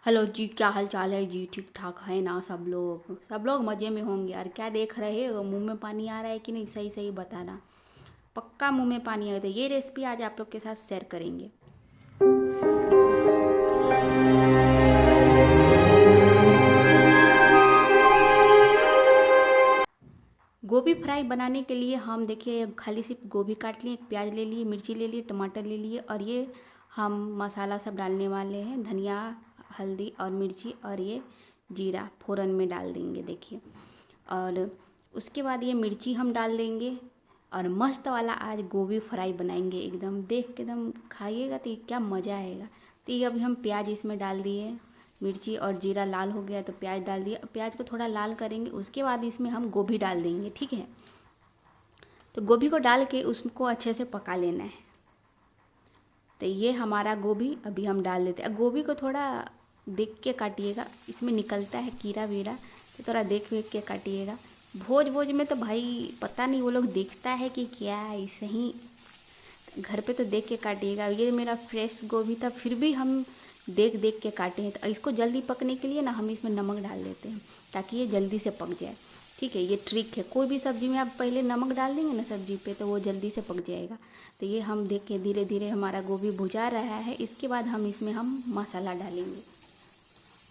Hello जी, क्या हाल चाल है जी? ठीक ठाक है ना सब लोग मज़े में होंगे यार। क्या देख रहे हो? मुंह में पानी आ रहा है कि नहीं? सही सही बताना। पक्का मुंह में पानी आया था। ये रेसिपी आज आप लोग के साथ शेयर करेंगे। गोभी फ्राई बनाने के लिए हम देखिए खाली सिर्फ गोभी काट लिए, एक प्याज ले लिए, मिर्ची ले लिए, टमाटर ले लिए और ये हम मसाला सब डालने वाले हैं। धनिया, हल्दी और मिर्ची और ये जीरा फ़ौरन में डाल देंगे देखिए। और उसके बाद ये मिर्ची हम डाल देंगे और मस्त वाला आज गोभी फ्राई बनाएंगे। एकदम देख के एकदम खाइएगा तो ये क्या मज़ा आएगा। तो ये अभी हम प्याज इसमें डाल दिए, मिर्ची और जीरा लाल हो गया तो प्याज डाल दिया। प्याज को थोड़ा लाल करेंगे, उसके बाद इसमें हम गोभी डाल देंगे, ठीक है। तो गोभी को डाल के उसको अच्छे से पका लेना है। तो ये हमारा गोभी अभी हम डाल देते हैं। गोभी को थोड़ा देख के काटिएगा, इसमें निकलता है कीड़ा वीड़ा, तो थोड़ा देख वेख के काटिएगा। भोज भोज में तो भाई पता नहीं वो लोग देखता है कि क्या, ऐसे ही घर पे तो देख के काटिएगा। ये मेरा फ्रेश गोभी था, फिर भी हम देख देख के काटे हैं। तो इसको जल्दी पकने के लिए ना हम इसमें नमक डाल देते हैं ताकि ये जल्दी से पक जाए, ठीक है। ये ट्रिक है, कोई भी सब्ज़ी में आप पहले नमक डाल देंगे ना सब्ज़ी पे तो वो जल्दी से पक जाएगा। तो ये हम देख के धीरे धीरे हमारा गोभी भुजा रहा है। इसके बाद हम इसमें हम मसाला डालेंगे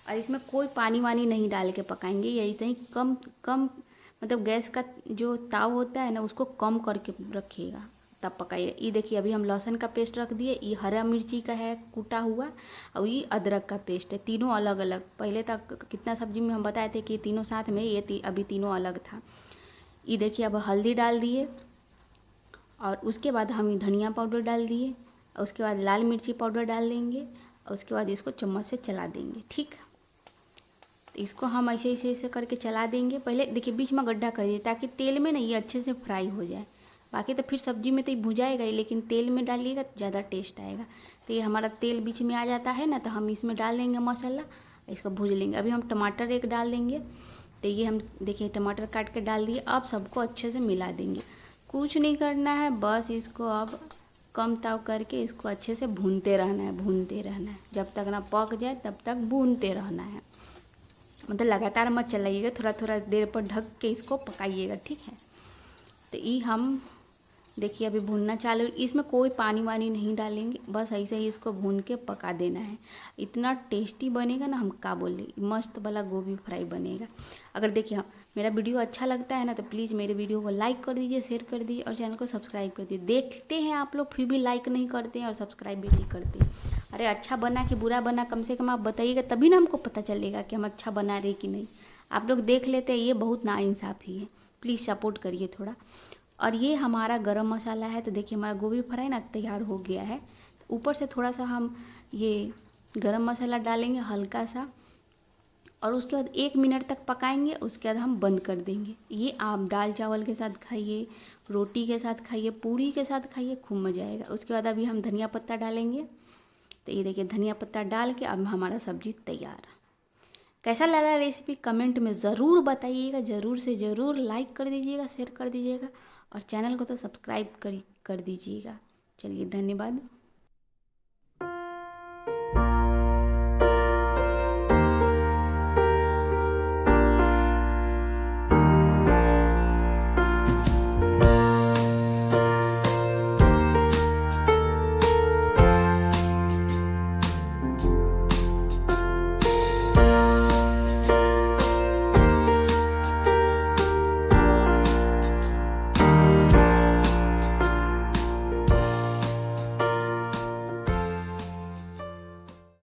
और इसमें कोई पानी वानी नहीं डाल के पकाएंगे। ये ऐसे ही कम कम मतलब गैस का जो ताव होता है ना उसको कम करके रखिएगा तब पकाइए। ये देखिए अभी हम लहसुन का पेस्ट रख दिए, ये हरा मिर्ची का है कूटा हुआ और ये अदरक का पेस्ट है। तीनों अलग अलग, पहले तक कितना सब्जी में हम बताए थे कि तीनों साथ में, ये अभी तीनों अलग था। ये देखिए अब हल्दी डाल दिए और उसके बाद हम धनिया पाउडर डाल दिए और उसके बाद लाल मिर्ची पाउडर डाल देंगे और उसके बाद इसको चम्मच से चला देंगे, ठीक। तो इसको हम ऐसे ऐसे ऐसे करके चला देंगे। पहले देखिए बीच में गड्ढा कर दिए ताकि तेल में ना ये अच्छे से फ्राई हो जाए। बाकी तो फिर सब्जी में तो ये भुजाएगा ही, लेकिन तेल में डालिएगा तो ज़्यादा टेस्ट आएगा। तो ये हमारा तेल बीच में आ जाता है ना, तो हम इसमें डाल देंगे मसाला, इसको भूज लेंगे। अभी हम टमाटर एक डाल देंगे। तो ये हम देखिए टमाटर काट के डाल दिए। अब सबको अच्छे से मिला देंगे, कुछ नहीं करना है, बस इसको अब कम ताव करके इसको अच्छे से भूनते रहना है, भूनते रहना है जब तक ना पक जाए तब तक भूनते रहना है। मतलब लगातार मत चलाइएगा, थोड़ा थोड़ा देर पर ढक के इसको पकाइएगा, ठीक है। तो ये हम देखिए अभी भूनना चालू, इसमें कोई पानी वानी नहीं डालेंगे, बस ऐसे ही इसको भून के पका देना है। इतना टेस्टी बनेगा ना, हम क्या बोले, मस्त वाला गोभी फ्राई बनेगा। अगर देखिए मेरा वीडियो अच्छा लगता है ना तो प्लीज़ मेरे वीडियो को लाइक कर दीजिए, शेयर कर दीजिए और चैनल को सब्सक्राइब कर दीजिए। देखते हैं आप लोग फिर भी लाइक नहीं करते हैं और सब्सक्राइब भी नहीं करते हैं। अरे अच्छा बना कि बुरा बना कम से कम आप बताइएगा, तभी ना हमको पता चलेगा कि हम अच्छा बना रहे कि नहीं। आप लोग देख लेते हैं, ये बहुत नाइंसाफ़ी है। प्लीज़ सपोर्ट करिए थोड़ा। और ये हमारा गरम मसाला है। तो देखिए हमारा गोभी फ्राई ना तैयार हो गया है। ऊपर से थोड़ा सा हम ये गरम मसाला डालेंगे हल्का सा और उसके बाद 1 मिनट तक पकाएंगे, उसके बाद हम बंद कर देंगे। ये आप दाल चावल के साथ खाइए, रोटी के साथ खाइए, पूड़ी के साथ खाइए, खूब मज़ा आएगा। उसके बाद अभी हम धनिया पत्ता डालेंगे। तो ये देखिए धनिया पत्ता डाल के अब हमारा सब्जी तैयार। कैसा लगा रेसिपी कमेंट में ज़रूर बताइएगा, ज़रूर से ज़रूर लाइक कर दीजिएगा, शेयर कर दीजिएगा और चैनल को तो सब्सक्राइब कर दीजिएगा। चलिए धन्यवाद।